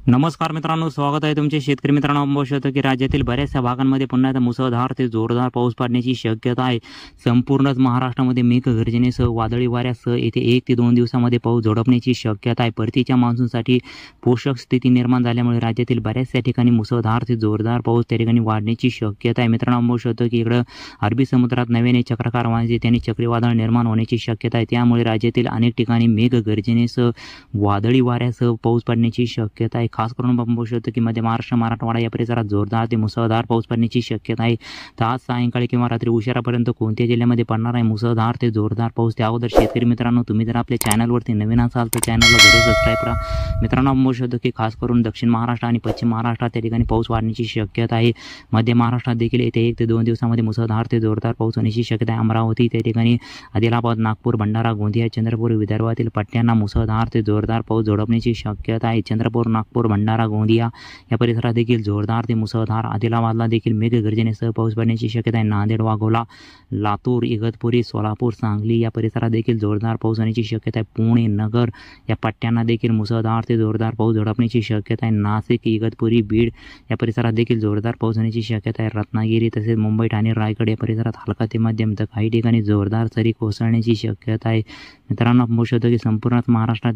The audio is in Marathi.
नमस्कार मित्रांनो, स्वागत आहे तुमचे शेतकरी मित्रांनो. आपण बघू शकतो की राज्यातील बऱ्याचशा भागांमध्ये पुन्हा एकदा मुसळधार ते जोरदार पाऊस पडण्याची शक्यता आहे. संपूर्णच महाराष्ट्रामध्ये मेघगर्जनेसह वादळी वाऱ्यासह येथे 1 ते 2 दिवसामध्ये पाऊस झोडपण्याची शक्यता आहे. परतीच्या मान्सूनसाठी पोषक स्थिती निर्माण झाल्यामुळे राज्यातील बऱ्याचशा ठिकाणी मुसळधार ते जोरदार पाऊस त्या ठिकाणी वाढण्याची शक्यता आहे. मित्रांनो, आपण बघू शकतो की इकडं अरबी समुद्रात नव्याने चक्राकार वाढण्याची त्याने चक्रीवादळ निर्माण होण्याची शक्यता आहे. त्यामुळे राज्यातील अनेक ठिकाणी मेघगर्जनेसह वादळी वाऱ्यासह पाऊस पडण्याची शक्यता आहे. खास करून आपण बघू शकतो की मध्य महाराष्ट्र, मराठवाडा या परिसरात जोरदार ते मुसळधार पाऊस पडण्याची शक्यता आहे. तर आज सायंकाळी किंवा रात्री उशिरापर्यंत कोणत्या जिल्ह्यामध्ये पडणार आहे मुसळधार ते जोरदार पाऊस. त्या अगोदर शेतकरी मित्रांनो, तुम्ही जर आपल्या चॅनलवरती नवीन असाल तर चॅनलला जरूर सबस्क्राईब करा. मित्रांनो, आपण बघू शकतो की खास करून दक्षिण महाराष्ट्र आणि पश्चिम महाराष्ट्रात त्या ठिकाणी पाऊस वाढण्याची शक्यता आहे. मध्य महाराष्ट्रात देखील येथे 1 ते 2 दिवसामध्ये मुसळधार ते जोरदार पाऊस होण्याची शक्यता आहे. अमरावती त्या ठिकाणी आदिलाबाद, नागपूर, भंडारा, गोंदिया, चंद्रपूर विदर्भातील पट्ट्यांना मुसळधार ते जोरदार पाऊस झोडपण्याची शक्यता आहे. चंद्रपूर, नागपूर, भंडारा, गोंदिया या परिसरात देखील जोरदार ते मुसळधार, आदिलाबादला देखील मेघगर्जनेसह पाऊस पडण्याची शक्यता आहे. नांदेड, वाघोला, लातूर, इगतपुरी, सोलापूर, सांगली या परिसरात देखील जोरदार पाऊस होण्याची शक्यता आहे. पुणे, नगर या पट्ट्यांना देखील मुसळधार ते जोरदार पाऊस झोडपण्याची शक्यता आहे. नाशिक, इगतपुरी, बीड या परिसरात देखील जोरदार पाऊस होण्याची शक्यता आहे. रत्नागिरी तसेच मुंबई, ठाणे, रायगड या परिसरात हलका ते मध्यम तर काही ठिकाणी जोरदार सरी कोसळण्याची शक्यता आहे. मित्रांनो, आपण बघू शकतो की संपूर्ण महाराष्ट्रात